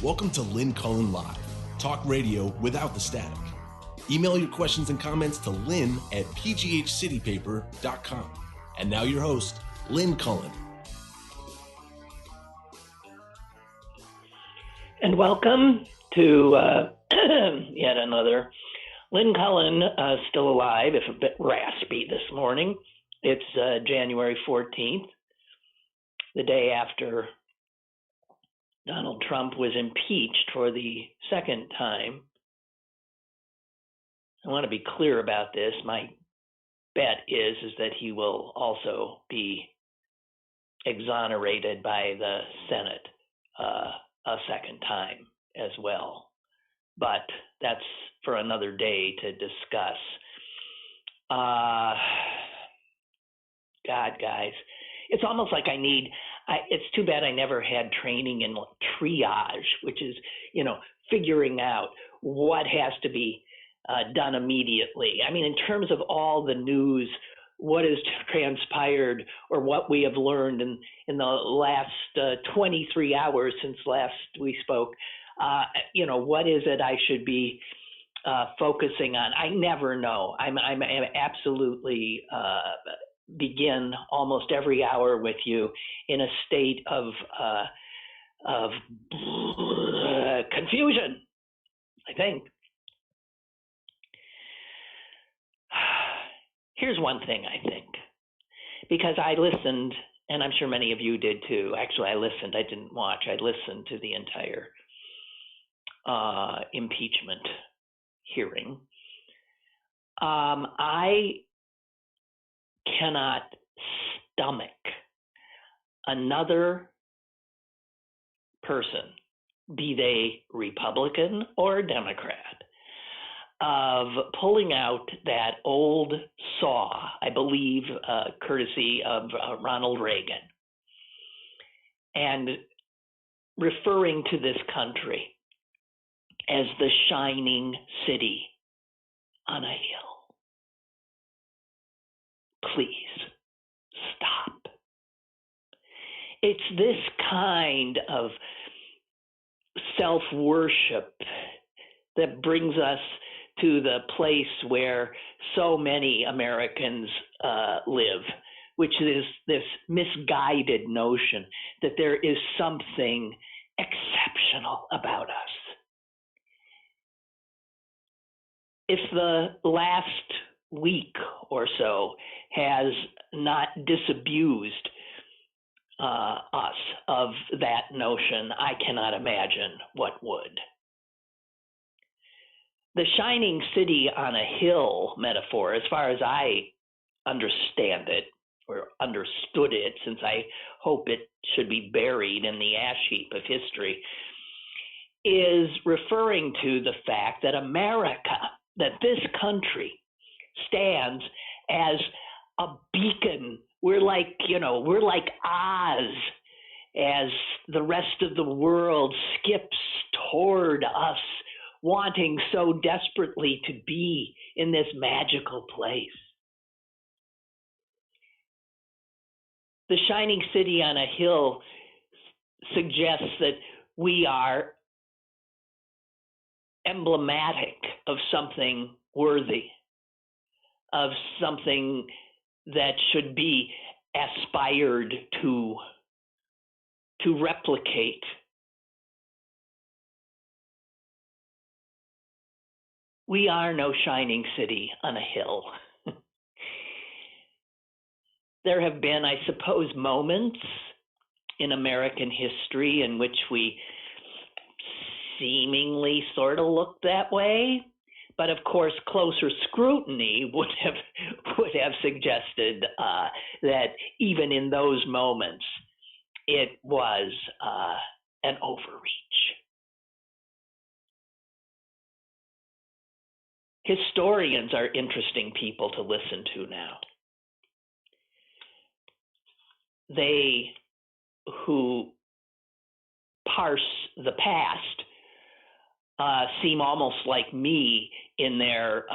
Welcome to Lynn Cullen Live, talk radio without the static. Email your questions and comments to lynn@pghcitypaper.com. And now your host, Lynn Cullen. And welcome to yet another Lynn Cullen, still alive, if a bit raspy this morning. It's January 14th, the day after Donald Trump was impeached for the second time. I want to be clear about this. My bet is that he will also be exonerated by the Senate a second time as well. But that's for another day to discuss. God, guys, it's almost like it's too bad I never had training in triage, which is, figuring out what has to be done immediately. I mean, in terms of all the news, what has transpired or what we have learned in the last 23 hours since last we spoke, what is it I should be focusing on? I never know. I'm absolutely begin almost every hour with you in a state of confusion, I think. Here's one thing I think, because I listened, and I'm sure many of you did too. Actually, I listened. I didn't watch. I listened to the entire impeachment hearing. I cannot stomach another person, be they Republican or Democrat, of pulling out that old saw, I believe, courtesy of Ronald Reagan, and referring to this country as the shining city on a hill. Please stop. It's this kind of self-worship that brings us to the place where so many Americans live, which is this misguided notion that there is something exceptional about us. If the last week or so has not disabused us of that notion, I cannot imagine what would. The shining city on a hill metaphor, as far as I understand it or understood it, since I hope it should be buried in the ash heap of history, is referring to the fact that America, that this country, stands as a beacon. We're like Oz, as the rest of the world skips toward us, wanting so desperately to be in this magical place. The shining city on a hill suggests that we are emblematic of something worthy, of something that should be aspired to replicate. We are no shining city on a hill. There have been, I suppose, moments in American history in which we seemingly sort of looked that way, but of course, closer scrutiny would have suggested that even in those moments, it was an overreach. Historians are interesting people to listen to now. They who parse the past seem almost like me in their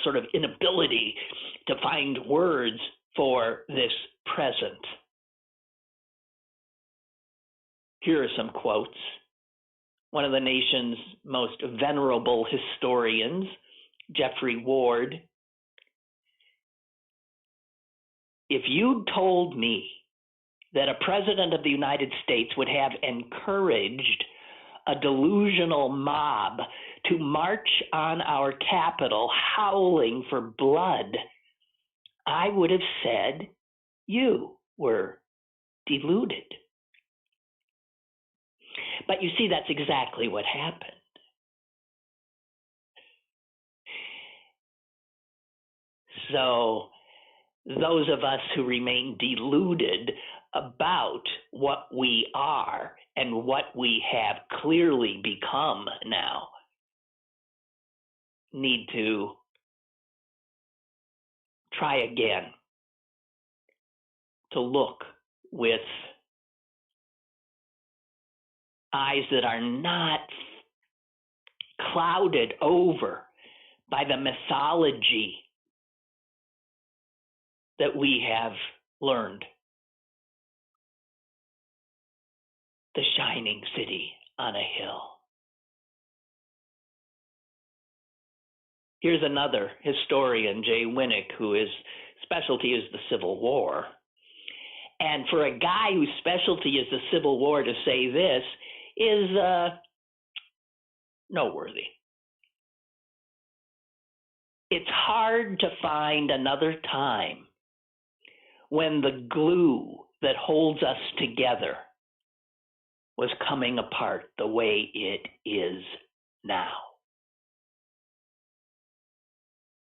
sort of inability to find words for this present. Here are some quotes. One of the nation's most venerable historians, Jeffrey Ward, if you told me that a president of the United States would have encouraged a delusional mob to march on our Capitol howling for blood, I would have said you were deluded. But you see, that's exactly what happened. So those of us who remain deluded about what we are and what we have clearly become now need to try again to look with eyes that are not clouded over by the mythology that we have learned. The shining city on a hill. Here's another historian, Jay Winnick, whose specialty is the Civil War. And for a guy whose specialty is the Civil War to say this is noteworthy. It's hard to find another time when the glue that holds us together was coming apart the way it is now.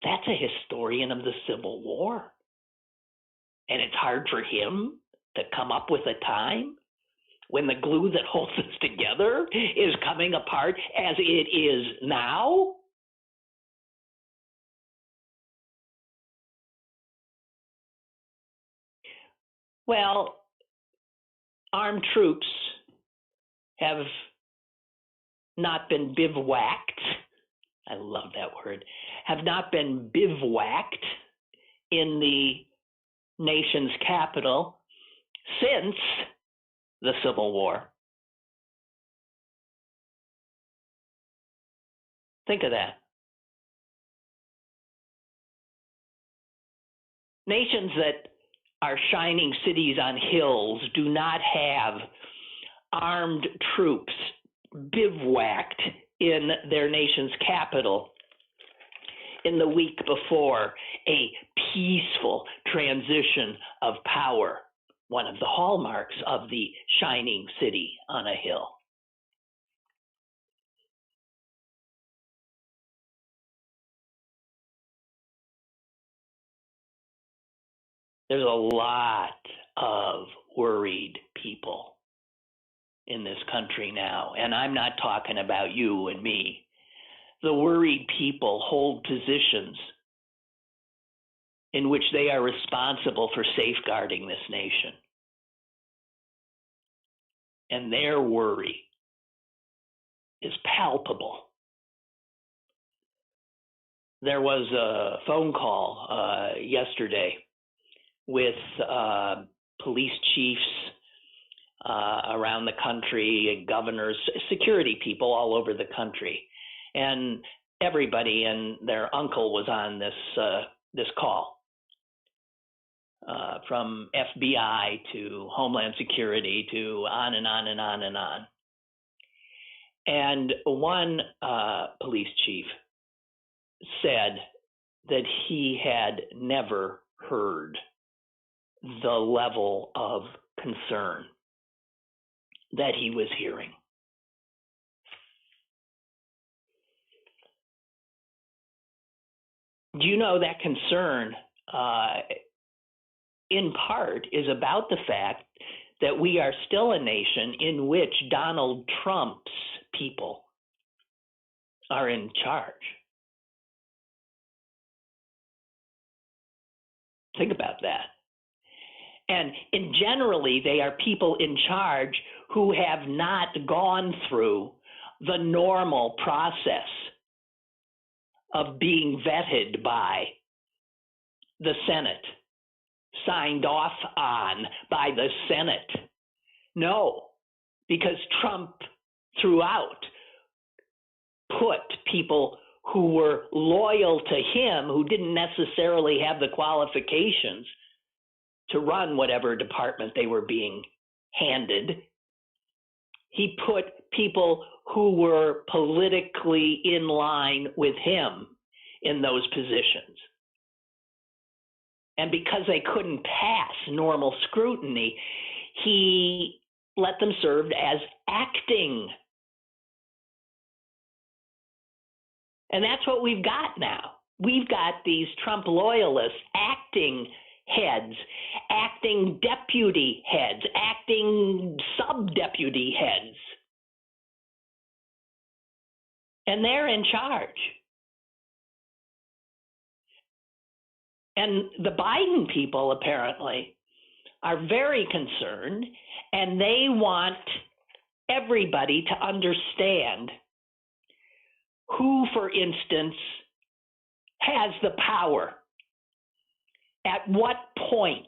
That's a historian of the Civil War. And it's hard for him to come up with a time when the glue that holds us together is coming apart as it is now. Well, armed troops have not been bivouacked. I love that word. Have not been bivouacked in the nation's capital since the Civil War. Think of that. Nations that are shining cities on hills do not have armed troops bivouacked in their nation's capital in the week before a peaceful transition of power, one of the hallmarks of the shining city on a hill. There's a lot of worried people in this country now, and I'm not talking about you and me. The worried people hold positions in which they are responsible for safeguarding this nation. And their worry is palpable. There was a phone call yesterday with police chiefs around the country, governors, security people all over the country. And everybody and their uncle was on this call, from FBI to Homeland Security to on and on and on and on. And one police chief said that he had never heard the level of concern that he was hearing. Do you know that concern, in part, is about the fact that we are still a nation in which Donald Trump's people are in charge? Think about that. And generally, they are people in charge who have not gone through the normal process of being vetted by the Senate, signed off on by the Senate. No, because Trump throughout put people who were loyal to him, who didn't necessarily have the qualifications to run whatever department they were being handed. He put people who were politically in line with him in those positions. And because they couldn't pass normal scrutiny, he let them serve as acting. And that's what we've got now. We've got these Trump loyalists acting heads, acting deputy heads, acting sub-deputy heads. And they're in charge. And the Biden people apparently are very concerned, and they want everybody to understand who, for instance, has the power, at what point.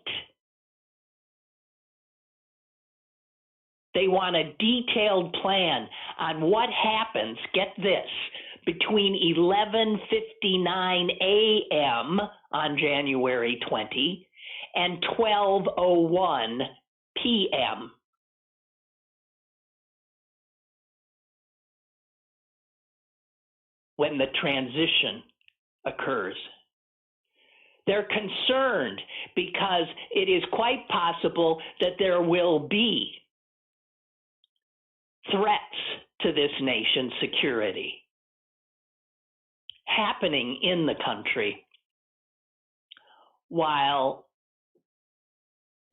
They want a detailed plan on what happens, get this, between 11:59 a.m. on January 20 and 12:01 p.m. when the transition occurs. They're concerned because it is quite possible that there will be threats to this nation's security happening in the country while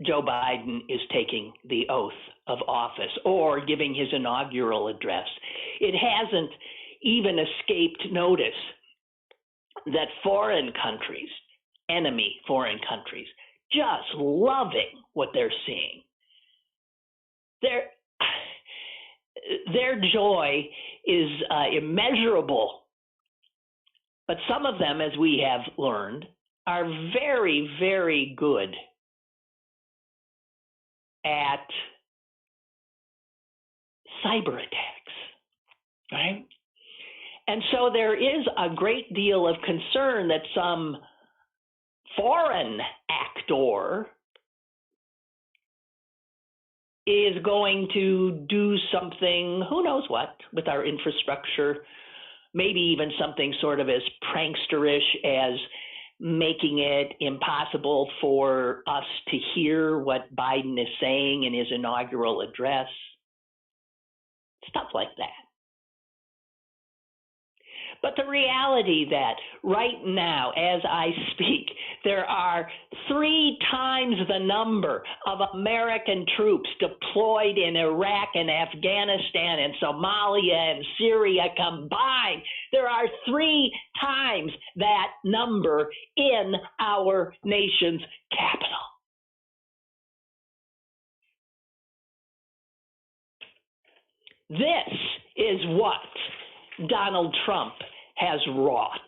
Joe Biden is taking the oath of office or giving his inaugural address. It hasn't even escaped notice that foreign countries, enemy foreign countries, just loving what they're seeing. Their joy is immeasurable. But some of them, as we have learned, are very, very good at cyber attacks, right? And so there is a great deal of concern that some foreign actor is going to do something, who knows what, with our infrastructure, maybe even something sort of as pranksterish as making it impossible for us to hear what Biden is saying in his inaugural address. Stuff like that. But the reality that right now, as I speak, there are 3 times the number of American troops deployed in Iraq and Afghanistan and Somalia and Syria combined. There are 3 times that number in our nation's capital. This is what Donald Trump has wrought.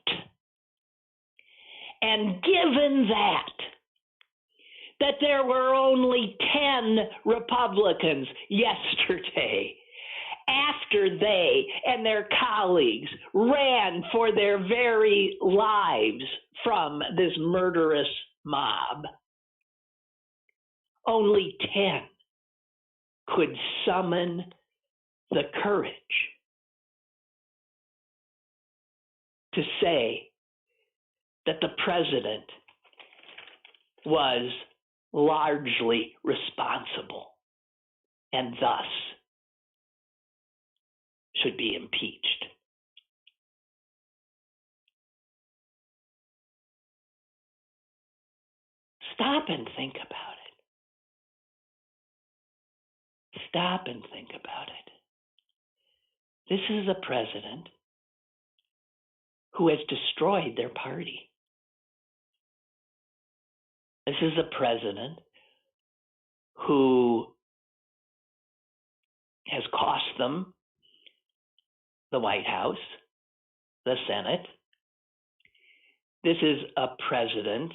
And given that there were only 10 Republicans yesterday, after they and their colleagues ran for their very lives from this murderous mob, only 10 could summon the courage to say that the president was largely responsible and thus should be impeached. Stop and think about it. Stop and think about it. This is a president who has destroyed their party. This is a president who has cost them the White House, the Senate. This is a president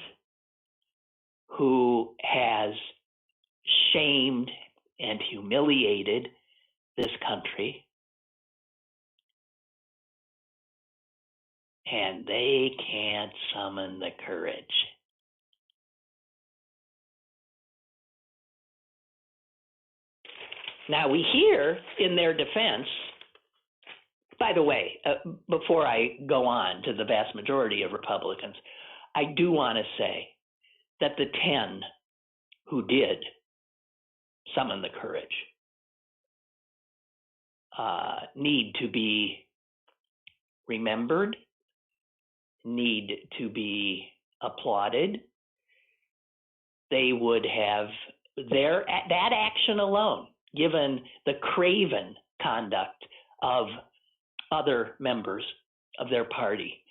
who has shamed and humiliated this country, and they can't summon the courage. Now, we hear in their defense, by the way, before I go on to the vast majority of Republicans, I do want to say that the 10 who did summon the courage need to be remembered, need to be applauded. They would have that action alone, given the craven conduct of other members of their party,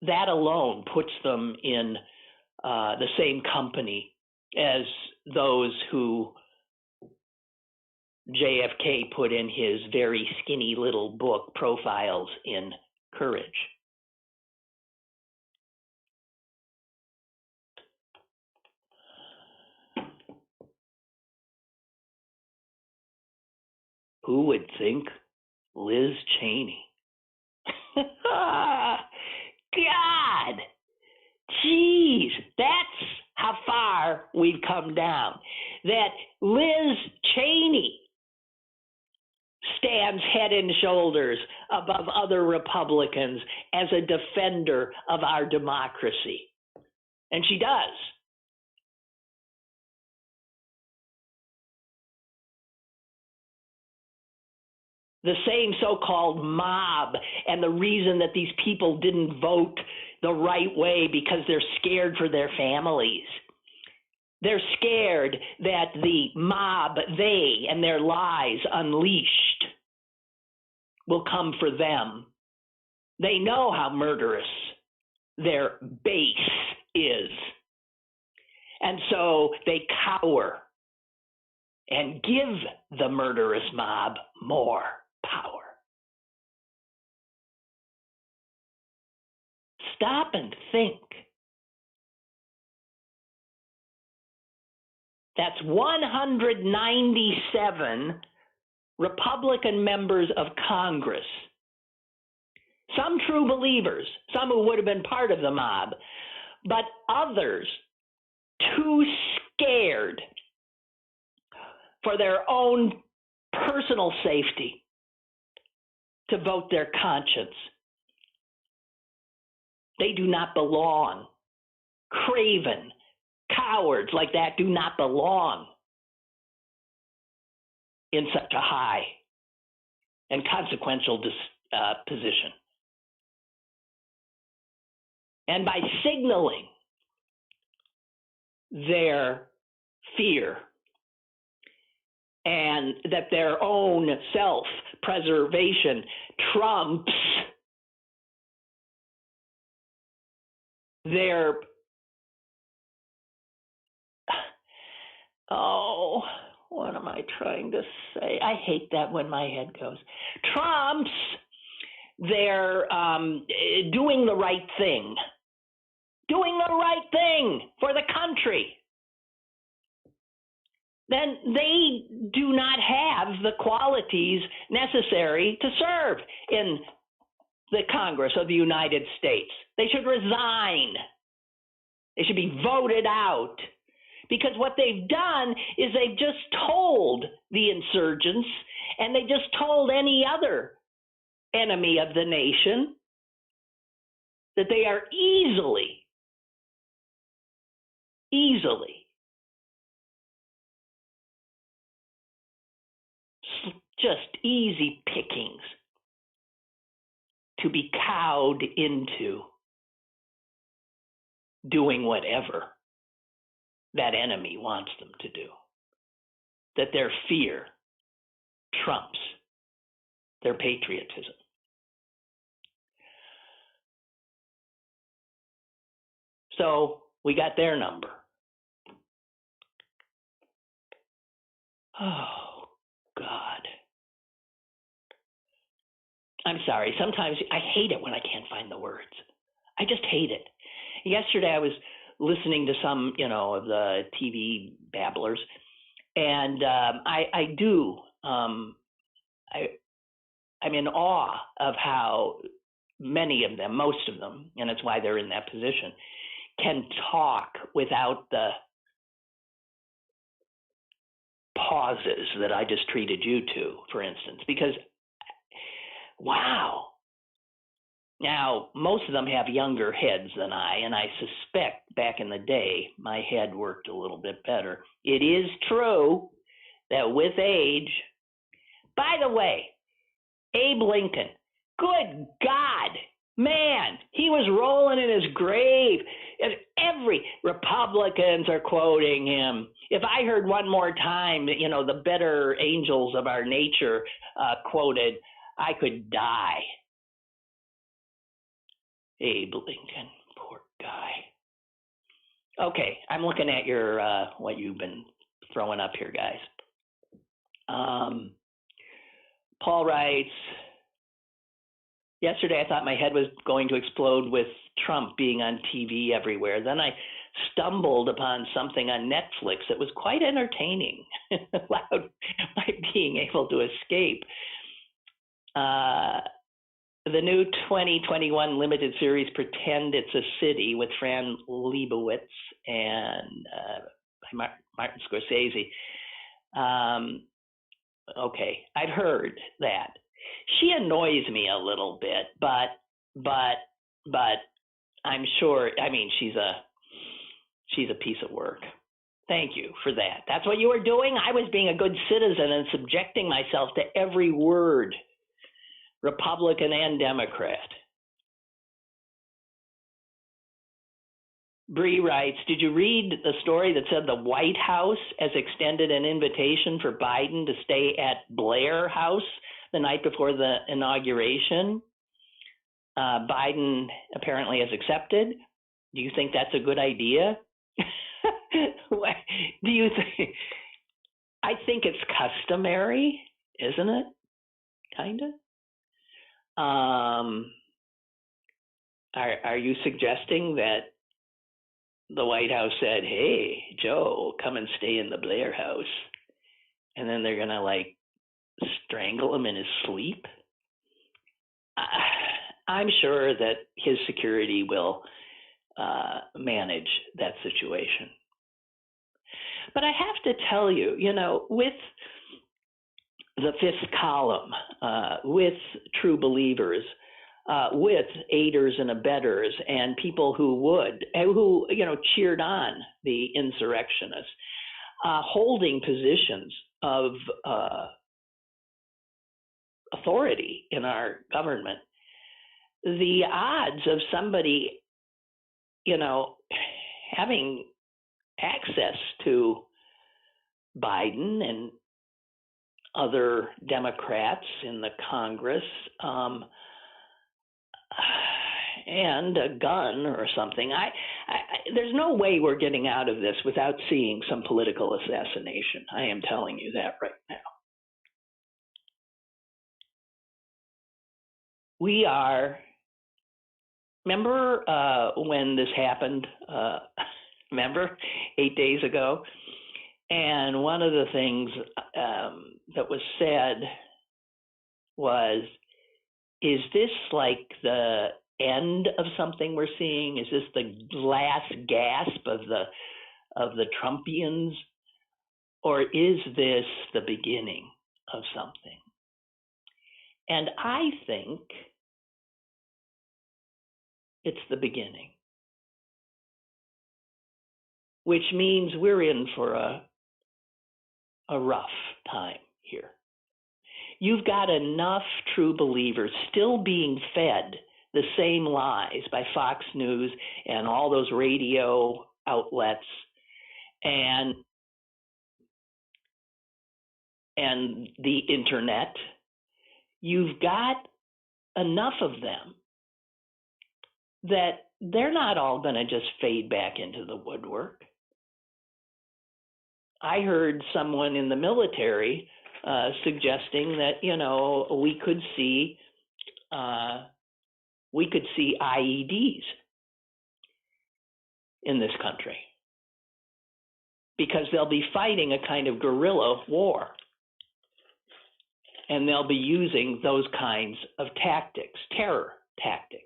that alone puts them in the same company as those who JFK put in his very skinny little book, Profiles in Courage. Who would think Liz Cheney? God, geez, that's how far we've come down. That Liz Cheney stands head and shoulders above other Republicans as a defender of our democracy. And she does. The same so-called mob, and the reason that these people didn't vote the right way because they're scared for their families. They're scared that the mob they and their lies unleashed will come for them. They know how murderous their base is. And so they cower and give the murderous mob more power. Stop and think. That's 197 Republican members of Congress. Some true believers, some who would have been part of the mob, but others too scared for their own personal safety to vote their conscience. They do not belong. Craven cowards like that do not belong in such a high and consequential position. And by signaling their fear and that their own self-preservation trumps their what am I trying to say? I hate that when my head goes. Trumps their doing the right thing. Doing the right thing for the country. Then they do not have the qualities necessary to serve in the Congress of the United States. They should resign. They should be voted out. Because what they've done is they've just told the insurgents, and they just told any other enemy of the nation, that they are easily just easy pickings to be cowed into doing whatever that enemy wants them to do. That their fear trumps their patriotism. So we got their number. Oh, God. I'm sorry. Sometimes I hate it when I can't find the words. I just hate it. Yesterday I was listening to some, of the TV babblers, and I do I, I'm in awe of how many of them, most of them, and it's why they're in that position, can talk without the pauses that I just treated you to, for instance, because wow. Now, most of them have younger heads than I, and I suspect back in the day my head worked a little bit better. It is true that with age, by the way, Abe Lincoln, good God, man, he was rolling in his grave. Every Republicans are quoting him. If I heard one more time, the better angels of our nature quoted, I could die. Abe Lincoln, poor guy. Okay, I'm looking at your what you've been throwing up here, guys. Paul writes, yesterday I thought my head was going to explode with Trump being on TV everywhere. Then I stumbled upon something on Netflix that was quite entertaining, allowed my being able to escape. The new 2021 limited series, Pretend It's a City, with Fran Lebowitz and Martin Scorsese. Okay, I've heard that. She annoys me a little bit, but I'm sure. I mean, she's a piece of work. Thank you for that. That's what you were doing. I was being a good citizen and subjecting myself to every word, Republican and Democrat. Bree writes, did you read the story that said the White House has extended an invitation for Biden to stay at Blair House the night before the inauguration? Biden apparently has accepted. Do you think that's a good idea? Do you think? I think it's customary, isn't it? Kind of. Are you suggesting that the White House said, hey, Joe, come and stay in the Blair House, and then they're going to strangle him in his sleep? I'm sure that his security will manage that situation. But I have to tell you, with the fifth column, with true believers, with aiders and abettors, and people who cheered on the insurrectionists, holding positions of authority in our government, the odds of somebody, having access to Biden and other Democrats in the Congress, and a gun or something. There's no way we're getting out of this without seeing some political assassination. I am telling you that right now. We are. Remember when this happened? Remember 8 days ago? And one of the things that was said was, is this like the end of something we're seeing? Is this the last gasp of the Trumpians? Or is this the beginning of something? And I think it's the beginning, which means we're in for a rough time here. You've got enough true believers still being fed the same lies by Fox News and all those radio outlets and the internet. You've got enough of them that they're not all going to just fade back into the woodwork. I heard someone in the military suggesting that we could see IEDs in this country because they'll be fighting a kind of guerrilla war. And they'll be using those kinds of tactics, terror tactics.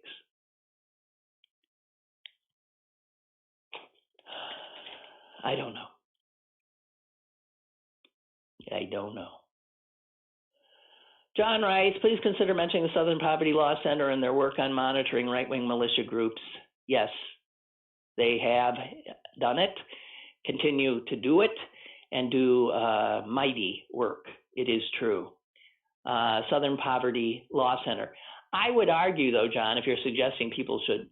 I don't know. I don't know. John writes, please consider mentioning the Southern Poverty Law Center and their work on monitoring right-wing militia groups. Yes, they have done it, continue to do it, and do mighty work. It is true. Southern Poverty Law Center. I would argue, though, John, if you're suggesting people should,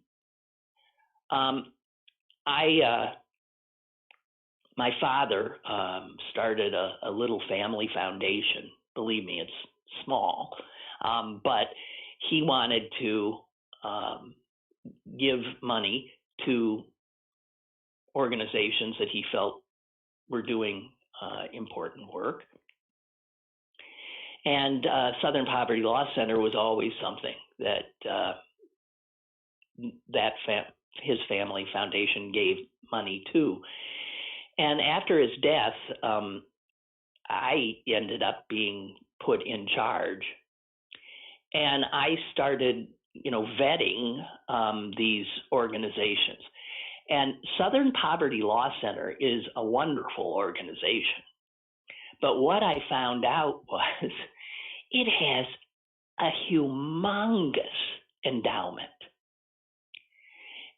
my father started a little family foundation. Believe me, it's small, but he wanted to give money to organizations that he felt were doing important work. And Southern Poverty Law Center was always something that his family foundation gave money to. And after his death, I ended up being put in charge, and I started, vetting these organizations. And Southern Poverty Law Center is a wonderful organization. But what I found out was it has a humongous endowment.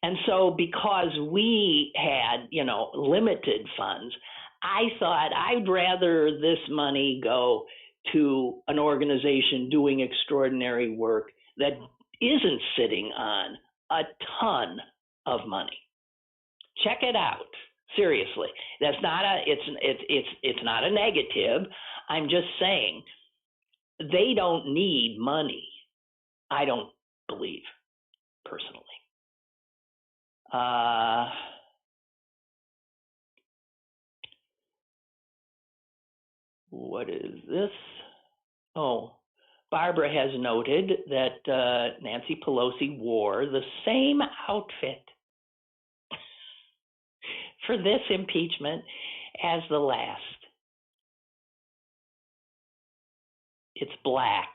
And so because we had, limited funds, I thought I'd rather this money go to an organization doing extraordinary work that isn't sitting on a ton of money. Check it out. Seriously. That's not it's not a negative. I'm just saying they don't need money. I don't believe, personally. What is this? Oh, Barbara has noted that Nancy Pelosi wore the same outfit for this impeachment as the last. It's black,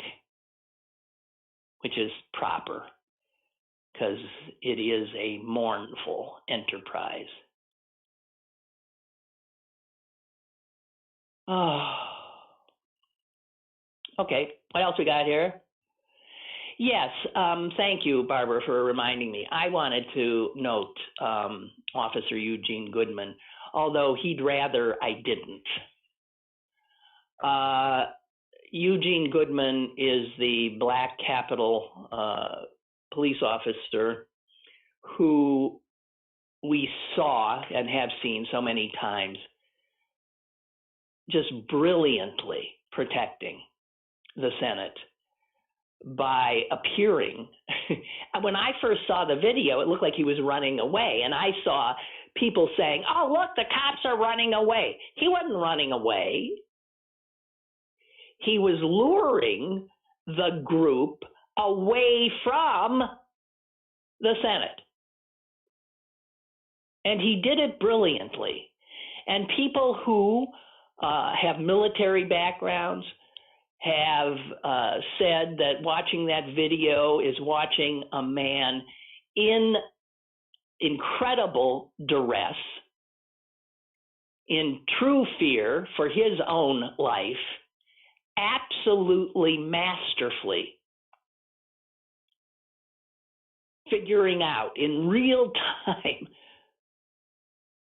which is proper because it is a mournful enterprise. Oh. Okay, what else we got here? Yes, thank you, Barbara, for reminding me. I wanted to note Officer Eugene Goodman, although he'd rather I didn't. Eugene Goodman is the Black Capitol police officer who we saw and have seen so many times just brilliantly protecting the Senate by appearing. When I first saw the video, it looked like he was running away, and I saw people saying, oh, look, the cops are running away. He wasn't running away. He was luring the group away from the Senate. And he did it brilliantly. And people who have military backgrounds have said that watching that video is watching a man in incredible duress, in true fear for his own life, absolutely masterfully figuring out in real time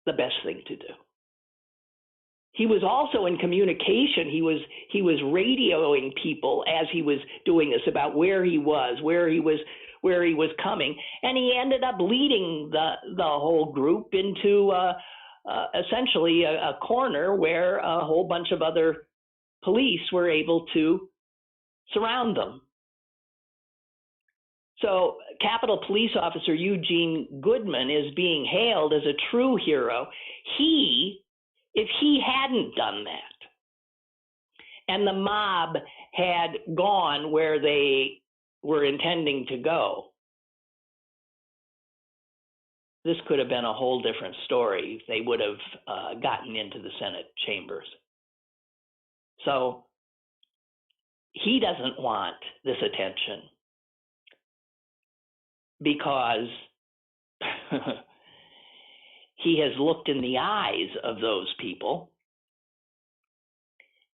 the best thing to do. He was also in communication. He was radioing people as he was doing this about where he was coming, and he ended up leading the whole group into essentially a corner where a whole bunch of other police were able to surround them. So Capitol Police Officer Eugene Goodman is being hailed as a true hero. If he hadn't done that, and the mob had gone where they were intending to go, this could have been a whole different story. They would have gotten into the Senate chambers. So he doesn't want this attention because he has looked in the eyes of those people.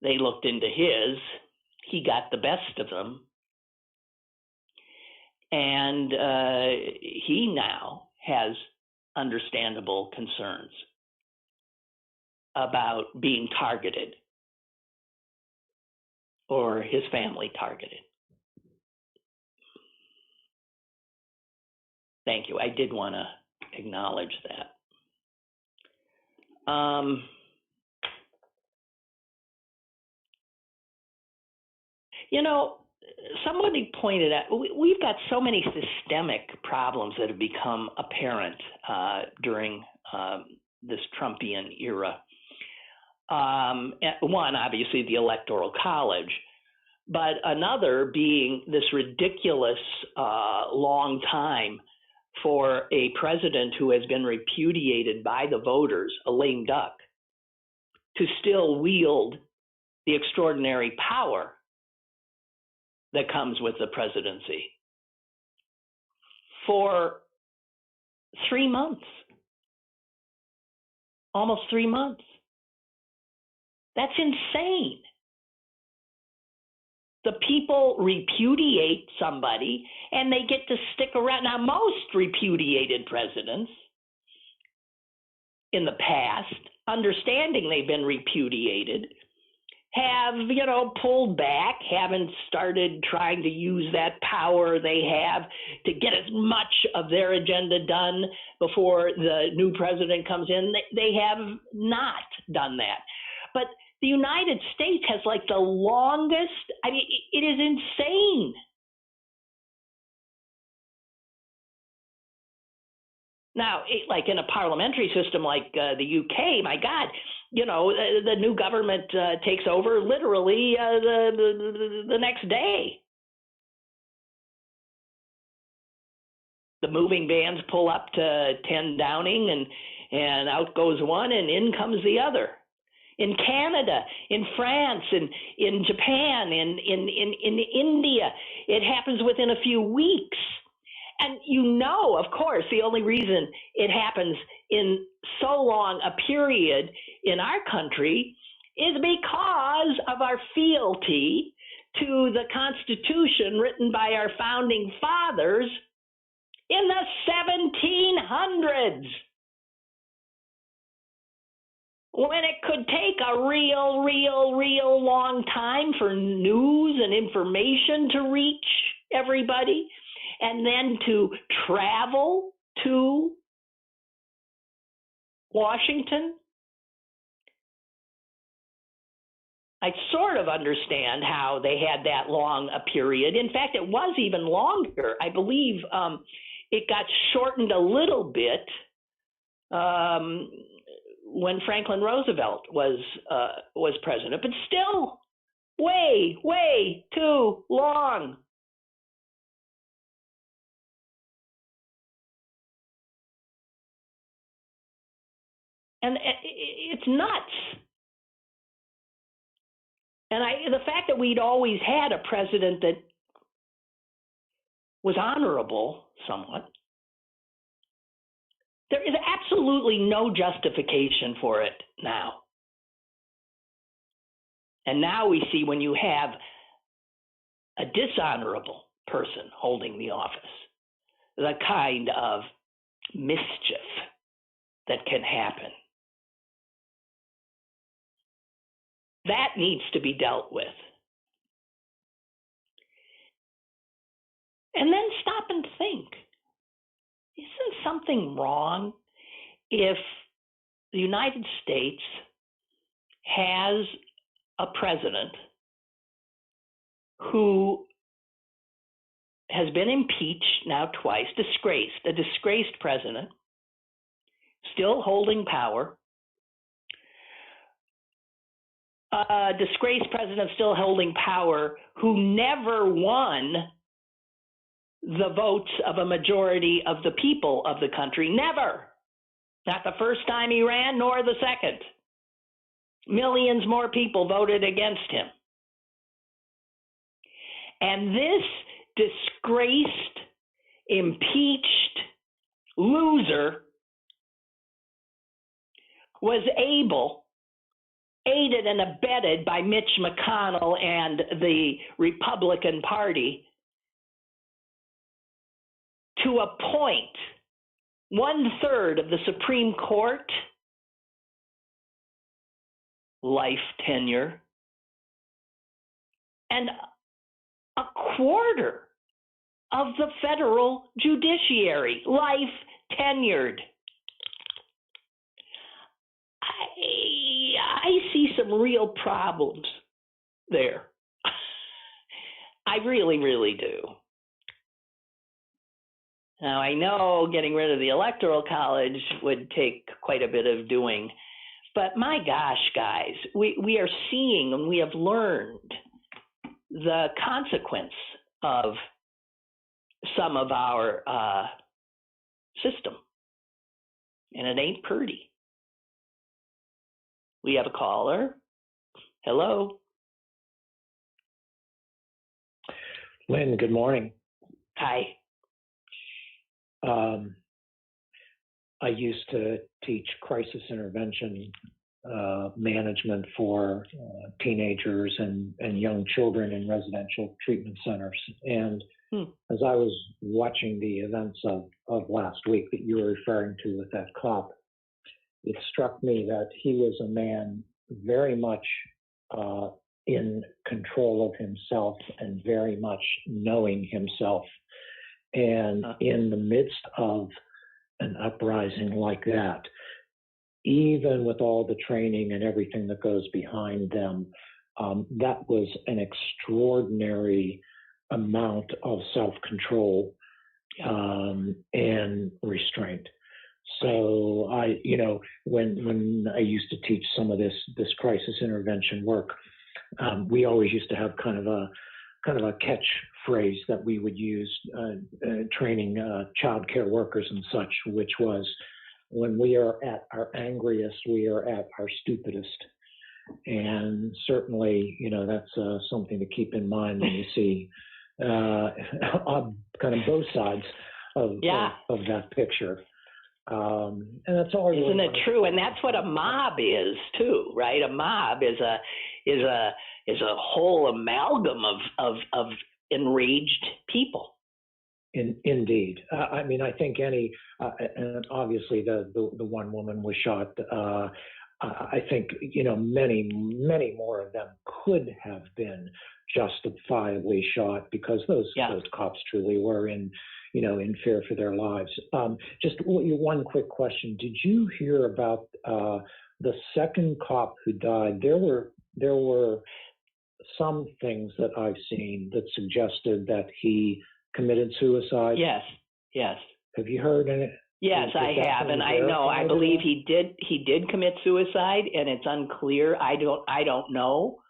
They looked into his. He got the best of them. And he now has understandable concerns about being targeted or his family targeted. Thank you. I did want to acknowledge that. You know, somebody pointed out, we've got so many systemic problems that have become apparent during this Trumpian era. One, obviously, the Electoral College, but another being this ridiculous long time for a president who has been repudiated by the voters, a lame duck, to still wield the extraordinary power that comes with the presidency for 3 months, almost 3 months. That's insane. The people repudiate somebody and they get to stick around. Now, most repudiated presidents in the past, understanding they've been repudiated, have, pulled back, haven't started trying to use that power they have to get as much of their agenda done before the new president comes in. They have not done that. But the United States has like the longest, it is insane. Now, like in a parliamentary system like the UK, my God, the new government takes over literally the next day. The moving vans pull up to 10 Downing and out goes one and in comes the other. In Canada, in France, in Japan, in India, it happens within a few weeks. And of course, the only reason it happens in so long a period in our country is because of our fealty to the Constitution written by our founding fathers in the 1700s. When it could take a real long time for news and information to reach everybody, and then to travel to Washington. I sort of understand how they had that long a period. In fact, it was even longer. I believe it got shortened a little bit when Franklin Roosevelt was president, but still way too long. And it's nuts. And the fact that we'd always had a president that was honorable somewhat, there is absolutely no justification for it now. And now we see when you have a dishonorable person holding the office, the kind of mischief that can happen. That needs to be dealt with. And then stop and think. Isn't something wrong if the United States has a president who has been impeached now twice, a disgraced president, still holding power, a disgraced president still holding power who never won the votes of a majority of the people of the country. Never. Not the first time he ran, nor the second. Millions more people voted against him. And this disgraced, impeached loser was able, aided and abetted by Mitch McConnell and the Republican Party, to appoint 1/3 of the Supreme Court, life tenure, and 1/4 of the federal judiciary, life tenured. I see some real problems there. I really, really do. Now, I know getting rid of the Electoral College would take quite a bit of doing, but my gosh, guys, we are seeing and we have learned the consequence of some of our system, and it ain't pretty. We have a caller. Hello. Lynn, good morning. Hi. I used to teach crisis intervention management for teenagers and young children in residential treatment centers. And as I was watching the events of last week that you were referring to with that cop, it struck me that he was a man very much in control of himself and very much knowing himself. And in the midst of an uprising like that, even with all the training and everything that goes behind them, that was an extraordinary amount of self-control and restraint. So when I used to teach some of this crisis intervention work, we always used to have kind of a catchphrase that we would use training child care workers and such, which was, when we are at our angriest, we are at our stupidest. And certainly, that's something to keep in mind when you see on kind of both sides of that picture. And that's all. Isn't it true? And that's what a mob is too, right? A mob is a whole amalgam of enraged people. Indeed. I mean, I think and obviously the one woman was shot. I think, many more of them could have been justifiably shot because those cops truly were in fear for their lives. Just one quick question. Did you hear about the second cop who died? There were some things that I've seen that suggested that he committed suicide. Yes. Have you heard any? Yes, I have, and I know. I believe he did commit suicide, and it's unclear. I don't know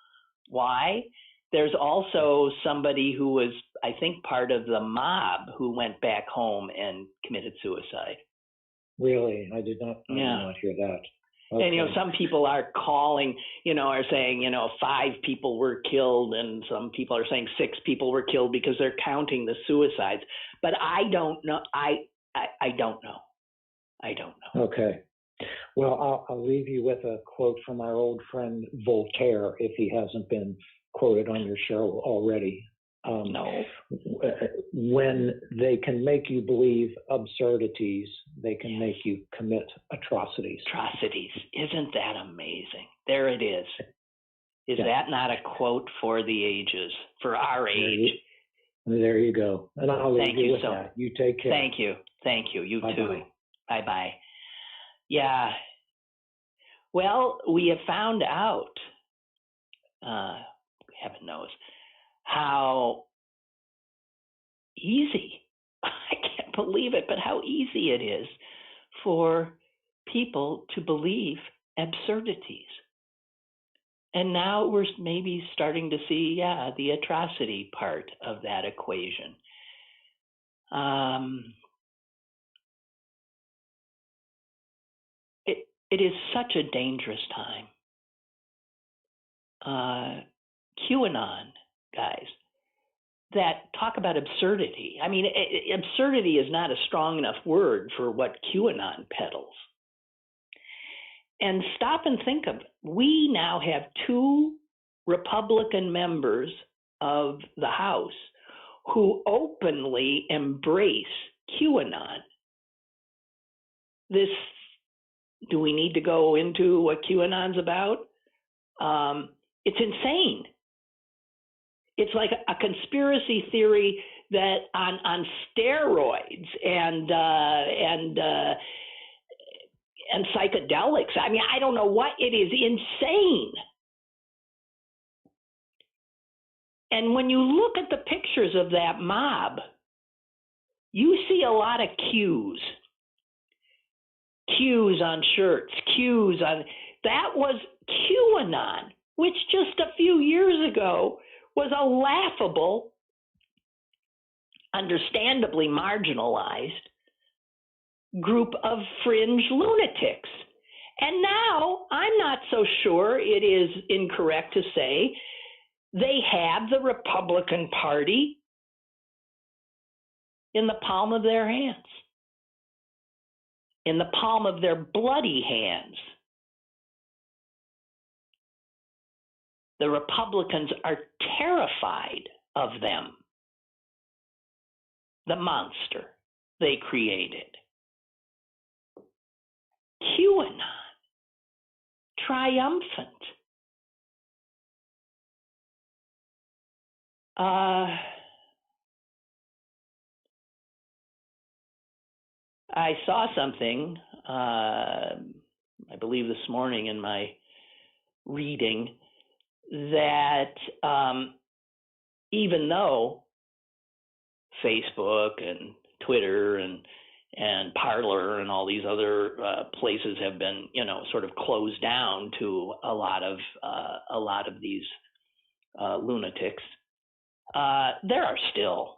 why. There's also somebody who was, I think, part of the mob who went back home and committed suicide. Really? I did not hear that. Okay. And, some people are calling, are saying, 5 people were killed, and some people are saying 6 people were killed because they're counting the suicides. But I don't know. I don't know. I don't know. Okay. Well, I'll leave you with a quote from our old friend Voltaire, if he hasn't been quoted on your show already. No. When they can make you believe absurdities, they can make you commit atrocities. Atrocities. Isn't that amazing? There it is. Is that not a quote for the ages, for our age? There you go. And I'll leave you with that. You take care. Thank you. You Bye-bye. too. Bye-bye. Yeah. Well, we have found out, heaven knows, how easy, I can't believe it, but how easy it is for people to believe absurdities. And now we're maybe starting to see, the atrocity part of that equation. It is such a dangerous time. QAnon, guys, that talk about absurdity. I mean, absurdity is not a strong enough word for what QAnon peddles. And stop and think of it. We now have 2 Republican members of the House who openly embrace QAnon. Do we need to go into what QAnon's about? It's insane. It's like a conspiracy theory that on steroids and psychedelics. I mean, I don't know what it is. Insane. And when you look at the pictures of that mob, you see a lot of Q's. Q's on shirts, Q's on. That was QAnon, which just a few years ago was a laughable, understandably marginalized group of fringe lunatics. And now I'm not so sure it is incorrect to say they have the Republican Party in the palm of their hands, in the palm of their bloody hands. The Republicans are terrified of them, the monster they created. QAnon, triumphant. I saw something, I believe this morning in my reading, that even though Facebook and Twitter and Parler and all these other places have been, sort of closed down to a lot of these lunatics, there are still,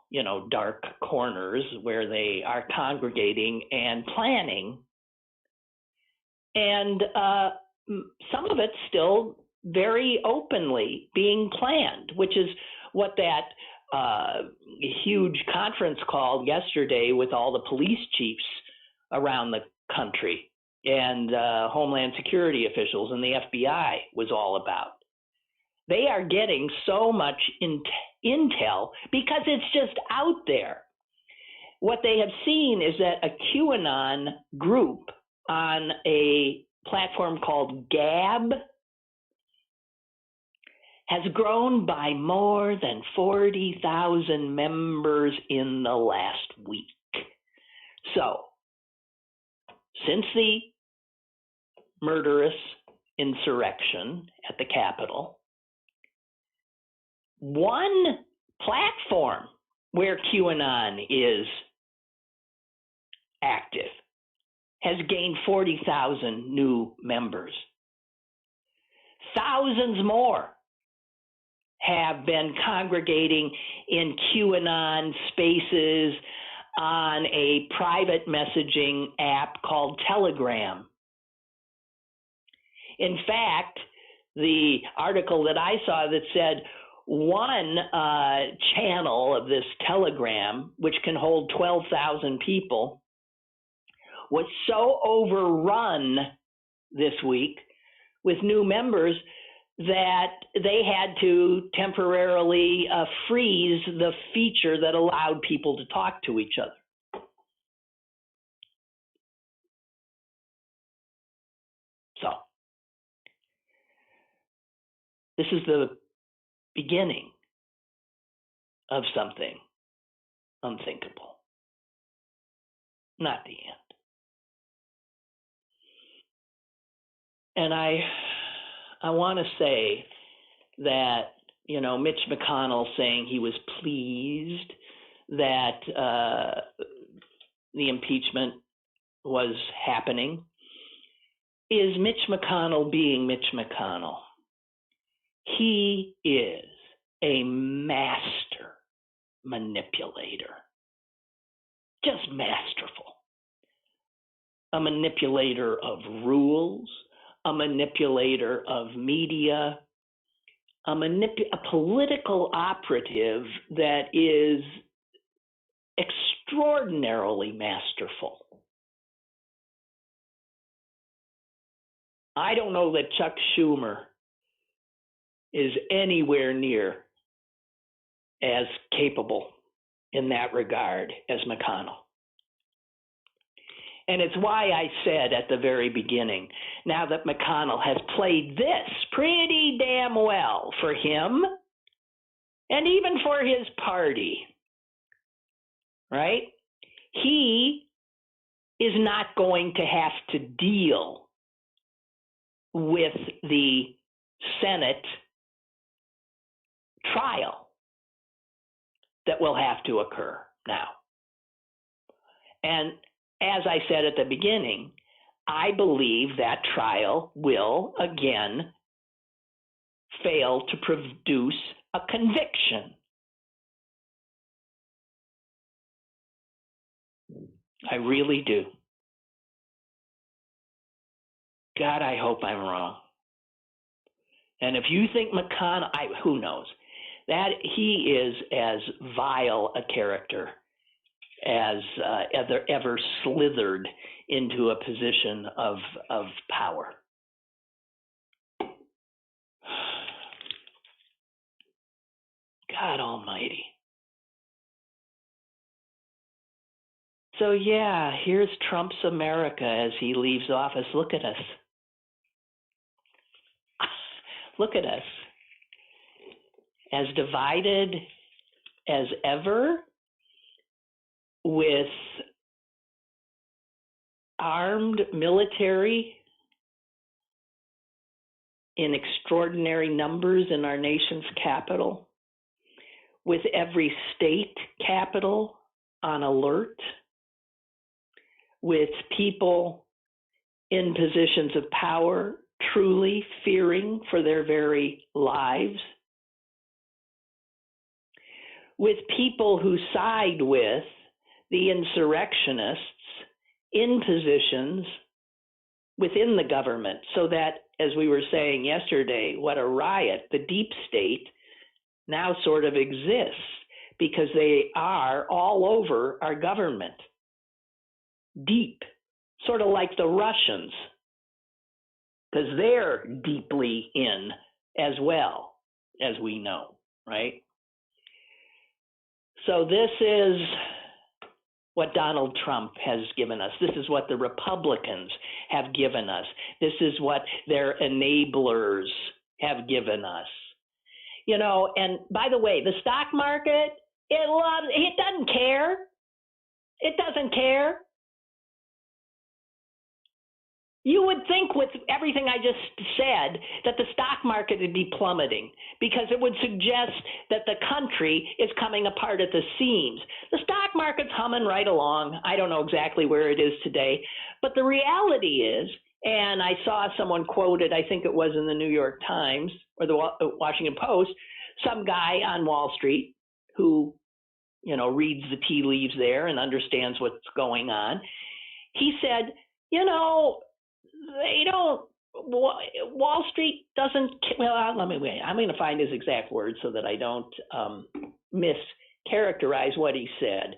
dark corners where they are congregating and planning, and some of it's still very openly being planned, which is what that huge conference call yesterday with all the police chiefs around the country and Homeland Security officials and the FBI was all about. They are getting so much intel because it's just out there. What they have seen is that a QAnon group on a platform called Gab has grown by more than 40,000 members in the last week. So, since the murderous insurrection at the Capitol, one platform where QAnon is active has gained 40,000 new members. Thousands more have been congregating in QAnon spaces on a private messaging app called Telegram. In fact, the article that I saw that said one channel of this Telegram, which can hold 12,000 people, was so overrun this week with new members that they had to temporarily freeze the feature that allowed people to talk to each other. So, this is the beginning of something unthinkable, not the end. And I want to say that, Mitch McConnell saying he was pleased that the impeachment was happening is Mitch McConnell being Mitch McConnell. He is a master manipulator, just masterful. A manipulator of rules, a manipulator of media, a political operative that is extraordinarily masterful. I don't know that Chuck Schumer is anywhere near as capable in that regard as McConnell. And it's why I said at the very beginning, now that McConnell has played this pretty damn well for him and even for his party, right? He is not going to have to deal with the Senate trial that will have to occur now. And as I said at the beginning, I believe that trial will again fail to produce a conviction. I really do. God, I hope I'm wrong. And if you think McConnell, who knows, that he is as vile a character as ever slithered into a position of power. God almighty. So yeah, here's Trump's America as he leaves office. Look at us. Look at us. As divided as ever, with armed military in extraordinary numbers in our nation's capital, with every state capital on alert, with people in positions of power truly fearing for their very lives, with people who side with the insurrectionists in positions within the government, so that, as we were saying yesterday, what a riot, the deep state now sort of exists because they are all over our government. Deep, sort of like the Russians, because they're deeply in as well, as we know, right? So this is what Donald Trump has given us. This is what the Republicans have given us. This is what their enablers have given us. You know, and by the way, the stock market, it doesn't care. It doesn't care. You would think with everything I just said that the stock market would be plummeting because it would suggest that the country is coming apart at the seams. The stock market's humming right along. I don't know exactly where it is today, but the reality is, and I saw someone quoted, I think it was in the New York Times or the Washington Post, some guy on Wall Street who, you know, reads the tea leaves there and understands what's going on. He said, you know, Wall Street doesn't, well, let me wait. I'm going to find his exact words so that I don't mischaracterize what he said.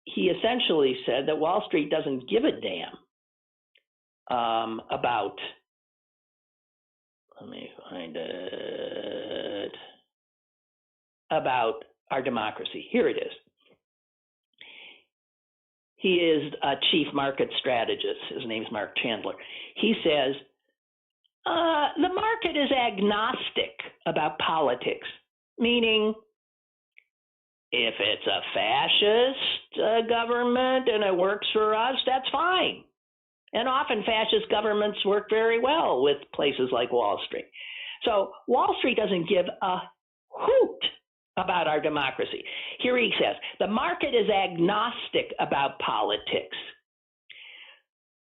He essentially said that Wall Street doesn't give a damn about, let me find it, about our democracy. Here it is. He is a chief market strategist. His name's Mark Chandler. He says, the market is agnostic about politics, meaning if it's a fascist government and it works for us, that's fine. And often fascist governments work very well with places like Wall Street. So Wall Street doesn't give a hoot about our democracy. Here he says, the market is agnostic about politics.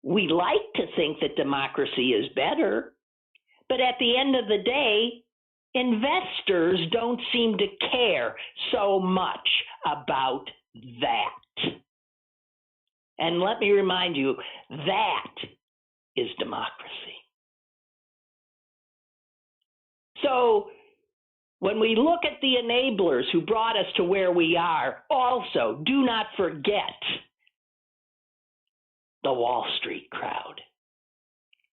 We like to think that democracy is better, but at the end of the day, investors don't seem to care so much about that. And let me remind you, that is democracy. So when we look at the enablers who brought us to where we are, also do not forget the Wall Street crowd,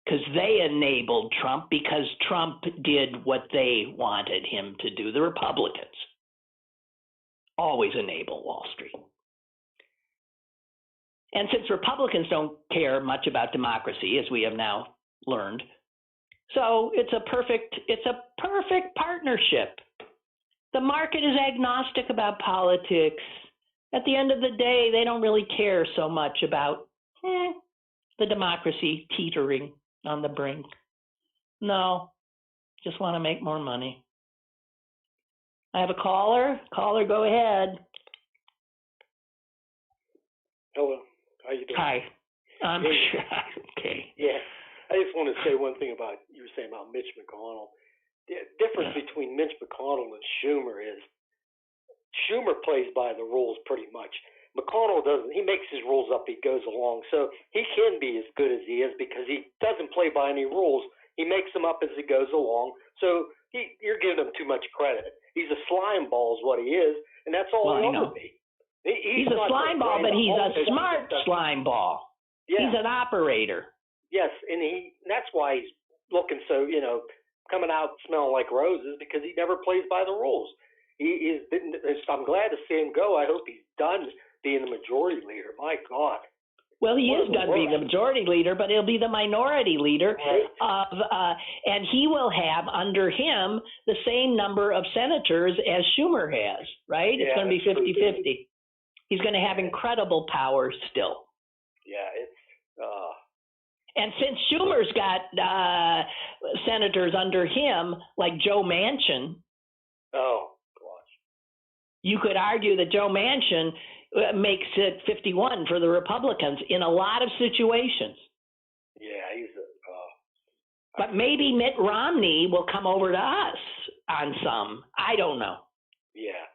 because they enabled Trump because Trump did what they wanted him to do. The Republicans always enable Wall Street. And since Republicans don't care much about democracy, as we have now learned, so it's a perfect partnership. The market is agnostic about politics. At the end of the day, they don't really care so much about the democracy teetering on the brink. No, just want to make more money. I have a caller. Caller, go ahead. Hello. How you doing? Hi. I'm sure. Okay. Yeah. I just want to say one thing about you were saying about Mitch McConnell. The difference between Mitch McConnell and Schumer is Schumer plays by the rules pretty much. McConnell doesn't. He makes his rules up. He goes along. So he can be as good as he is because he doesn't play by any rules. He makes them up as he goes along. So you're giving him too much credit. He's a slime ball is what he is, and that's all he'll ever be. He's a slime ball, but he's a smart slime ball. Yeah. He's an operator. Yes, and that's why he's looking so, coming out smelling like roses, because he never plays by the rules. I'm glad to see him go. I hope he's done being the majority leader. My God. Well, he is done being the majority leader, but he'll be the minority leader and he will have under him the same number of senators as Schumer has, right? It's going to be 50-50. He's going to have incredible power still. Yeah, it's and since Schumer's got senators under him, like Joe Manchin, you could argue that Joe Manchin makes it 51 for the Republicans in a lot of situations. Yeah, he's but maybe Mitt Romney will come over to us on some. I don't know. Yeah,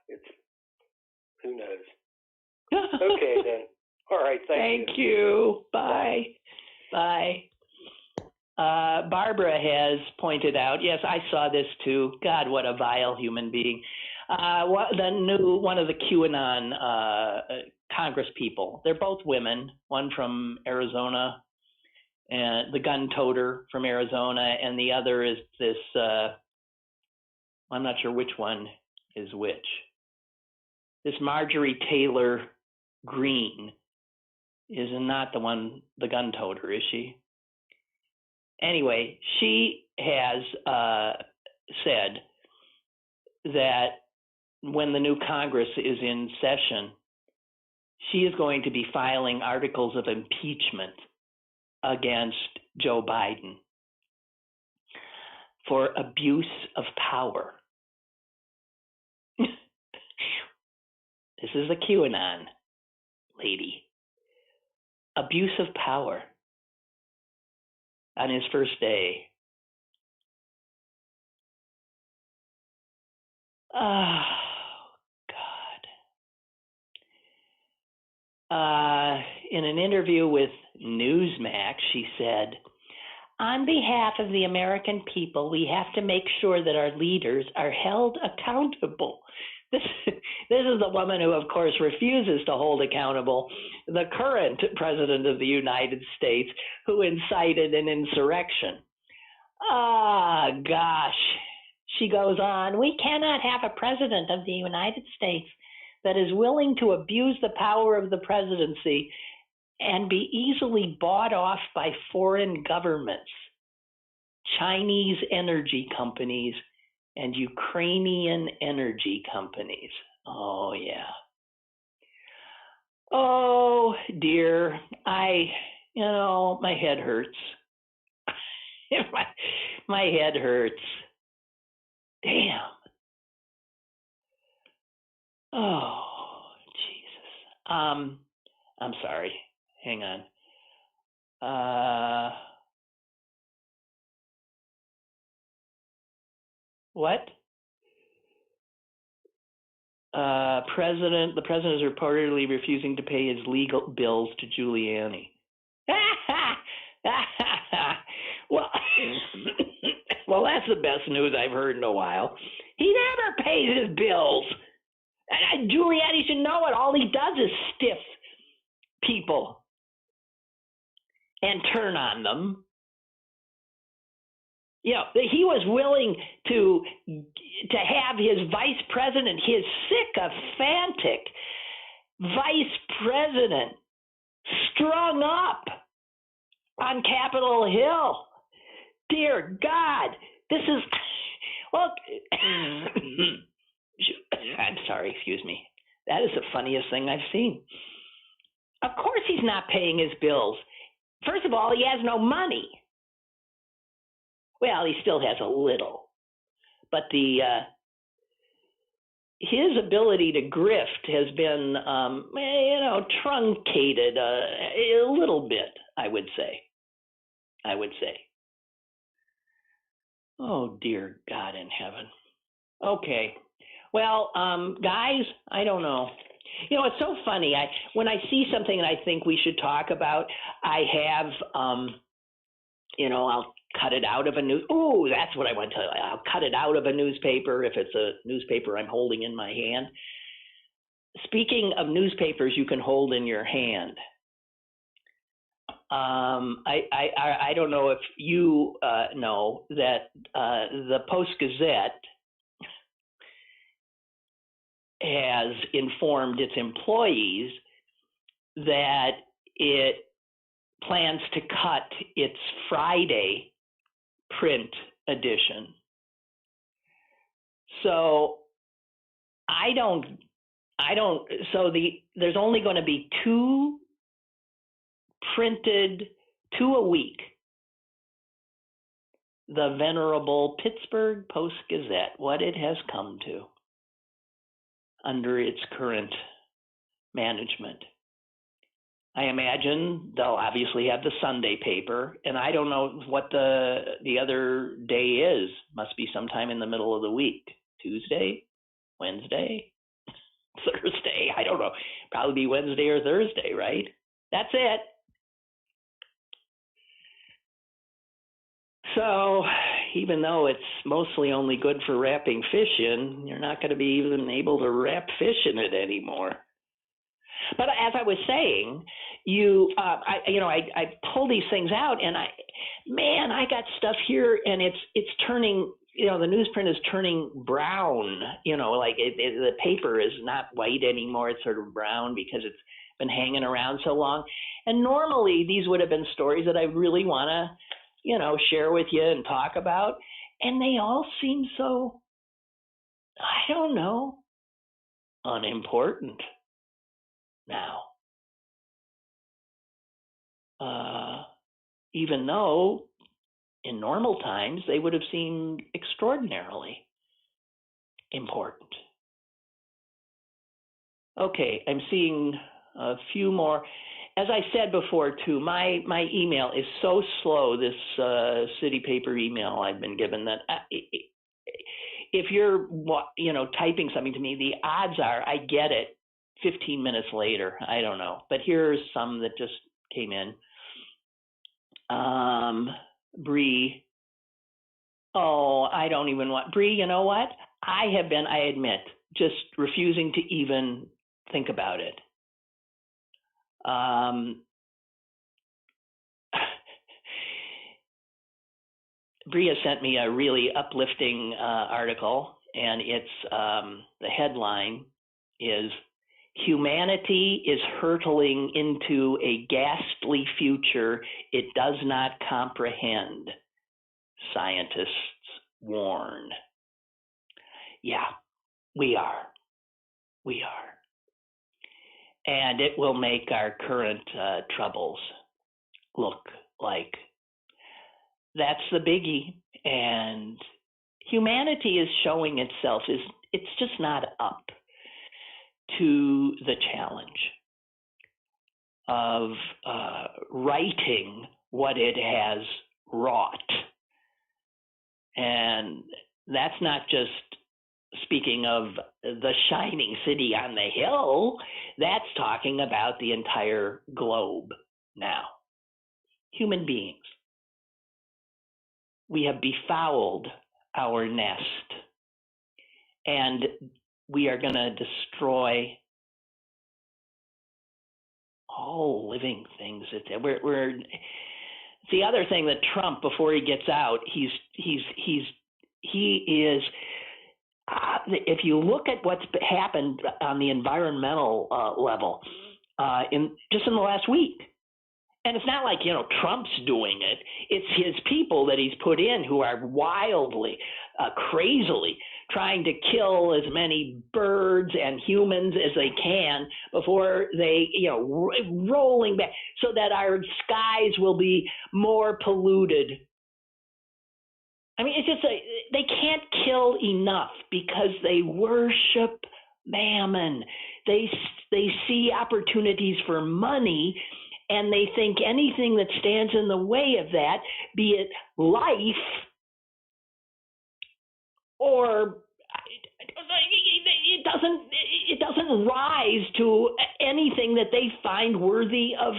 who knows. Okay, then. All right, thank you. Bye. Bye. Barbara has pointed out, yes, I saw this too. God, what a vile human being. One of the QAnon Congress people, they're both women, one from Arizona, and the gun toter from Arizona, and the other is this, I'm not sure which one is which. This Marjorie Taylor Greene is not the gun toter, is she? Anyway, she has said that when the new Congress is in session, she is going to be filing articles of impeachment against Joe Biden for abuse of power. This is a QAnon lady. Abuse of power on his first day. Oh, God. In an interview with Newsmax, she said, "On behalf of the American people, we have to make sure that our leaders are held accountable." This is the woman who, of course, refuses to hold accountable the current president of the United States who incited an insurrection. Gosh. She goes on, "We cannot have a president of the United States that is willing to abuse the power of the presidency and be easily bought off by foreign governments, Chinese energy companies, and Ukrainian energy companies." Oh, yeah. Oh, dear. My head hurts. my head hurts. Damn. Oh, Jesus. I'm sorry. Hang on. What? The president is reportedly refusing to pay his legal bills to Giuliani. Well, well, that's the best news I've heard in a while. He never pays his bills. And Giuliani should know it. All he does is stiff people and turn on them. You know, he was willing to have his vice president, his sycophantic vice president, strung up on Capitol Hill. Dear God, this is, well, I'm sorry, excuse me. That is the funniest thing I've seen. Of course he's not paying his bills. First of all, he has no money. Well, he still has a little. But his ability to grift has been, truncated a little bit, I would say. Oh, dear God in heaven. Okay. Well, guys, I don't know. You know, it's so funny. When I see something that I think we should talk about, I have, I'll cut it out of a news. Oh, that's what I want to tell you. I'll cut it out of a newspaper if it's a newspaper I'm holding in my hand. Speaking of newspapers you can hold in your hand, I don't know if you know that the Post-Gazette has informed its employees that it plans to cut its Friday print edition. So there's only going to be two a week. The venerable Pittsburgh Post-Gazette, what it has come to under its current management. I imagine they'll obviously have the Sunday paper, and I don't know what the other day is. Must be sometime in the middle of the week. Tuesday, Wednesday, Thursday. I don't know. Probably be Wednesday or Thursday, right? That's it. So even though it's mostly only good for wrapping fish in, you're not going to be even able to wrap fish in it anymore. But as I was saying, I pull these things out, and I got stuff here, and it's turning. The newsprint is turning brown. The paper is not white anymore; it's sort of brown because it's been hanging around so long. And normally, these would have been stories that I really want to, share with you and talk about, and they all seem so, I don't know, unimportant now. Even though in normal times they would have seemed extraordinarily important. Okay, I'm seeing a few more. As I said before, too, my email is so slow, this city paper email I've been given, that if you're typing something to me, the odds are I get it 15 minutes later. I don't know. But here's some that just came in. Bree. Oh, I don't even want Bree. You know what? I admit, just refusing to even think about it. Bria sent me a really uplifting article, and it's the headline is "Humanity is hurtling into a ghastly future it does not comprehend. Scientists warn." Yeah, we are. And it will make our current troubles look like. That's the biggie. And humanity is showing itself it's just not up to the challenge of righting what it has wrought. And that's not just speaking of the shining city on the hill. That's talking about the entire globe now. Human beings. we have befouled our nest, and we are going to destroy all living things. We're the other thing that Trump, before he gets out, he is. If you look at what's happened on the environmental level, in the last week. And it's not like, Trump's doing it. It's his people that he's put in who are wildly, crazily trying to kill as many birds and humans as they can before they, rolling back so that our skies will be more polluted. I mean, it's just they can't kill enough because they worship mammon. They see opportunities for money, and they think anything that stands in the way of that, be it life or it doesn't rise to anything that they find worthy of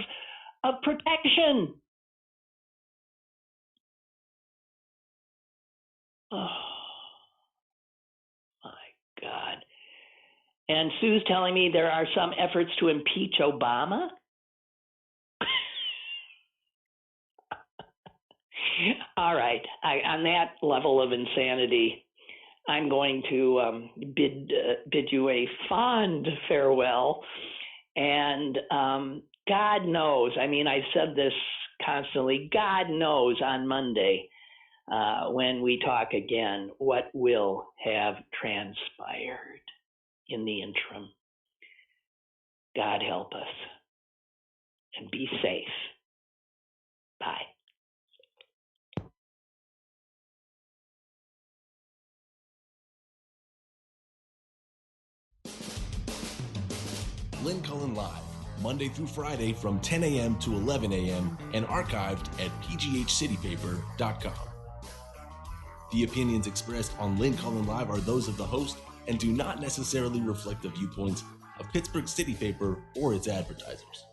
protection. Oh my God. And Sue's telling me there are some efforts to impeach Obama. All right. On that level of insanity, I'm going to bid you a fond farewell. And God knows, I mean, I've said this constantly, God knows on Monday when we talk again what will have transpired in the interim. God help us. And be safe. Bye. Lynn Cullen Live, Monday through Friday from 10 a.m. to 11 a.m. and archived at pghcitypaper.com. The opinions expressed on Lynn Cullen Live are those of the host and do not necessarily reflect the viewpoints of Pittsburgh City Paper or its advertisers.